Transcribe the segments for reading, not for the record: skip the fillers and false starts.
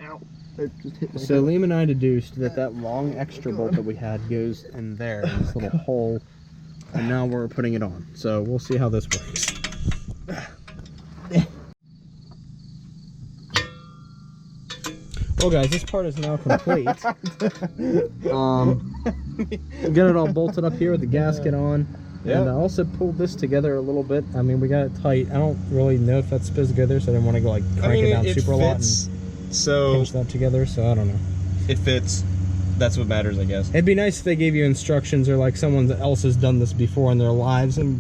Ow. It just hit my So head. Liam and I deduced that that long extra bolt that we had goes in there, in this little hole, and now we're putting it on. So we'll see how this works. Well guys, this part is now complete. Got it all bolted up here with the gasket on. Yep. And I also pulled this together a little bit. I mean, we got it tight. I don't really know if that's supposed to go there, so I didn't want to go like crank it down super a lot and pinch that together, so I don't know. It fits. That's what matters, I guess. It'd be nice if they gave you instructions, or like someone else has done this before in their lives, and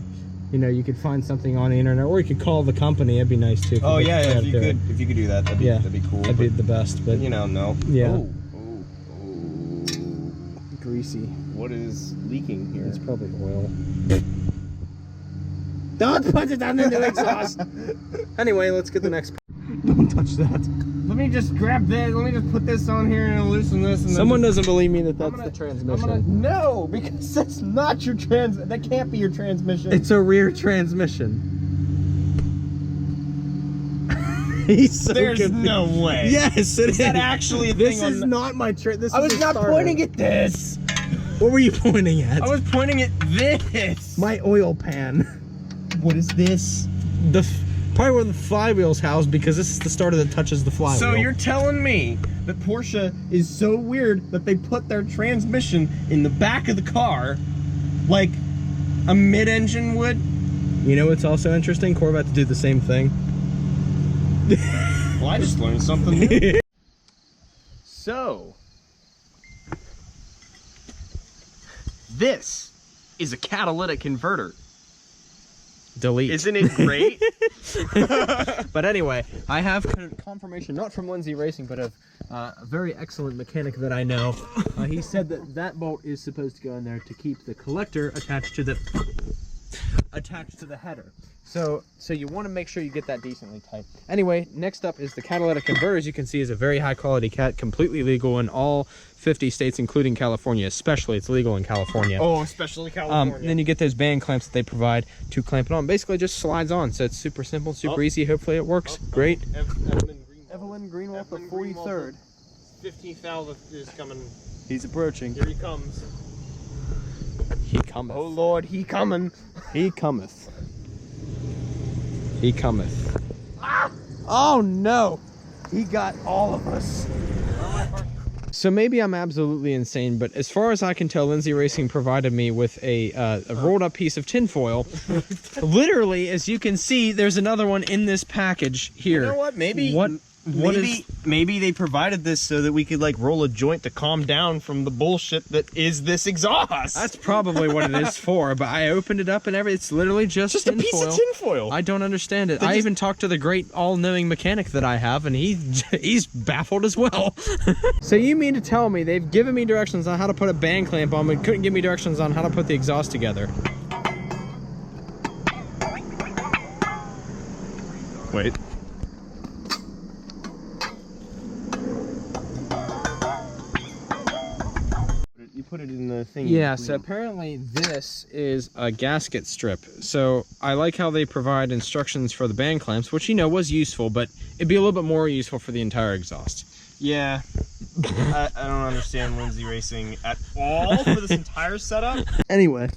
you know, you could find something on the internet, or you could call the company. It'd be nice too. Oh yeah, if you could do that, that'd be cool. That'd be the best, but you know, no. Yeah. Oh. Greasy. What is leaking here? It's probably oil. Don't put it under the exhaust. Anyway, let's get the next. Don't touch that. Let me just grab this. Let me just put this on here and loosen this. And someone doesn't believe me that that's the transmission. No, because that's not your That can't be your transmission. It's a rear transmission. He's so There's confused. no way. Yes, it is. That actually a this thing is on not my this I was is not starter. pointing at this. What were you pointing at? I was pointing at this. My oil pan. What is this? Probably where the flywheel's housed, because this is the starter that touches the flywheel. So you're telling me that Porsche is so weird that they put their transmission in the back of the car like a mid-engine would? You know what's also interesting? Corvette to do the same thing. Well, I just learned something new. So, this is a catalytic converter. Delete. Isn't it great? But anyway, I have confirmation, not from Lindsey Racing, but of a very excellent mechanic that I know. He said that that bolt is supposed to go in there to keep the collector attached to the header. So you want to make sure you get that decently tight. Anyway, next up is the catalytic converter. As you can see, is a very high quality cat, completely legal in all 50 states, including California. Especially, it's legal in California. Oh, especially California. Then you get those band clamps that they provide to clamp it on. Basically, just slides on. So it's super simple, super easy. Hopefully, it works. Great. Evelyn Greenwald, the 43rd. 15,000 is coming. He's approaching. Here he comes. He cometh. Oh Lord, he coming. He cometh. He cometh. Ah! Oh no! He got all of us. So maybe I'm absolutely insane, but as far as I can tell, Lindsey Racing provided me with a rolled up piece of tinfoil. Literally, as you can see, there's another one in this package here. You know what? Maybe they provided this so that we could like roll a joint to calm down from the bullshit that is this exhaust. That's probably what it is for, but I opened it up and it's literally just a piece of tinfoil. I don't understand it. I even talked to the great all-knowing mechanic that I have, and he's baffled as well. So you mean to tell me they've given me directions on how to put a band clamp on, but couldn't give me directions on how to put the exhaust together? Wait. You put it in the thing. Yeah, so apparently this is a gasket strip. So I like how they provide instructions for the band clamps, which, you know, was useful, but it'd be a little bit more useful for the entire exhaust. Yeah. I don't understand Lindsey Racing at all for this entire setup. Anyway,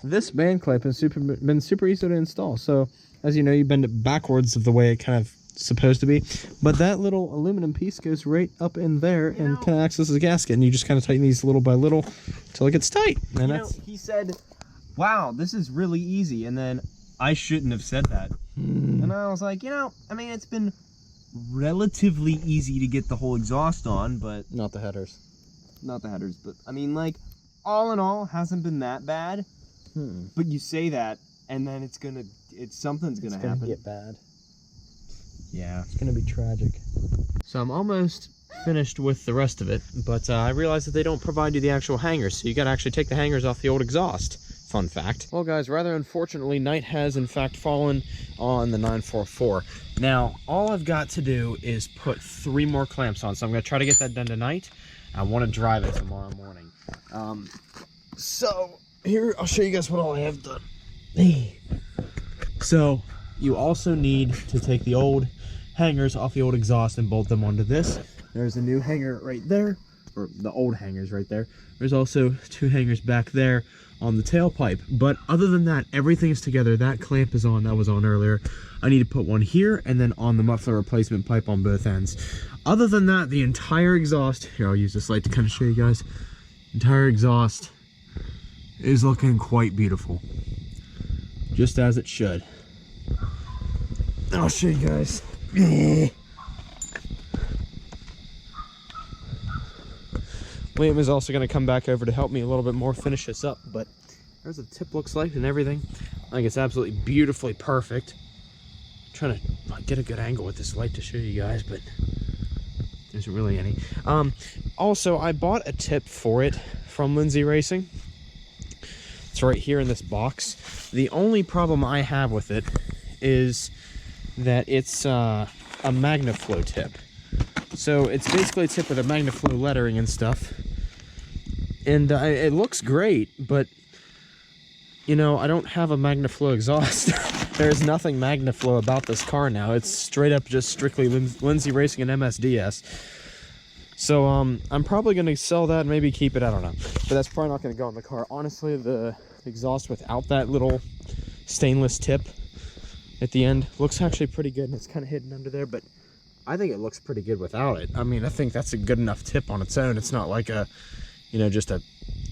this band clamp has been super easy to install. So, as you know, you bend it backwards of the way it kind of supposed to be, but that little aluminum piece goes right up in there and kind of acts as a gasket, and you just kind of tighten these little by little until it gets tight. And he said, wow, this is really easy, and then I shouldn't have said that. And I was like, I mean, it's been relatively easy to get the whole exhaust on, but not the headers, but I mean, like, all in all, hasn't been that bad. But you say that, and then something's gonna happen. It's gonna get bad. Yeah. It's gonna be tragic. So I'm almost finished with the rest of it, but I realized that they don't provide you the actual hangers, so you gotta actually take the hangers off the old exhaust. Fun fact. Well guys, rather unfortunately, night has in fact fallen on the 944. Now, all I've got to do is put 3 more clamps on, so I'm gonna try to get that done tonight. I wanna drive it tomorrow morning. So, here, I'll show you guys what all I have done. So, you also need to take the old hangers off the old exhaust and bolt them onto this. There's a new hanger right there, or the old hangers right there. There's also 2 hangers back there on the tailpipe. But other than that, everything is together. That clamp is on, that was on earlier. I need to put one here and then on the muffler replacement pipe on both ends. Other than that, the entire exhaust, here I'll use this light to kind of show you guys. Entire exhaust is looking quite beautiful. Just as it should. I'll show you guys. Liam is also going to come back over to help me a little bit more finish this up, but there's what the tip looks like and everything. I think it's absolutely beautifully perfect. I'm trying to get a good angle with this light to show you guys, but there isn't really any. Also, I bought a tip for it from Lindsey Racing. It's right here in this box. The only problem I have with it is that it's a MagnaFlow tip. So it's basically a tip with a MagnaFlow lettering and stuff. And it looks great, but you know, I don't have a MagnaFlow exhaust. There's nothing MagnaFlow about this car now. It's straight up just strictly Lindsey Racing and MSDS. So I'm probably going to sell that and maybe keep it, I don't know. But that's probably not going to go in the car. Honestly, the exhaust without that little stainless tip at the end looks actually pretty good, and it's kind of hidden under there, but I think it looks pretty good without it. I mean, I think that's a good enough tip on its own. It's not like a, you know, just a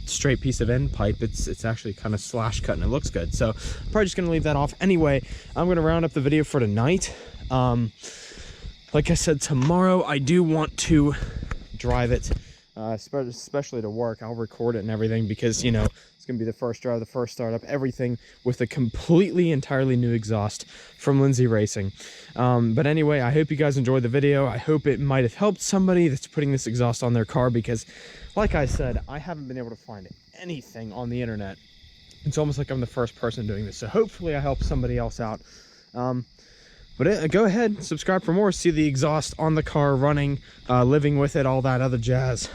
straight piece of end pipe. It's actually kind of slash cut and it looks good. So I'm probably just going to leave that off. Anyway, I'm going to round up the video for tonight. Like I said, tomorrow I do want to drive it, especially to work. I'll record it and everything because, you know, it's going to be the first drive, the first startup, everything with a completely, entirely new exhaust from Lindsey Racing. But anyway, I hope you guys enjoyed the video. I hope it might have helped somebody that's putting this exhaust on their car because, like I said, I haven't been able to find anything on the internet. It's almost like I'm the first person doing this. So hopefully I help somebody else out. But go ahead, subscribe for more. See the exhaust on the car running, living with it, all that other jazz.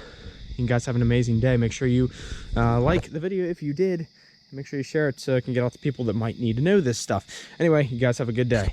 You guys have an amazing day. Make sure you like the video if you did. Make sure you share it so it can get out to people that might need to know this stuff. Anyway, you guys have a good day.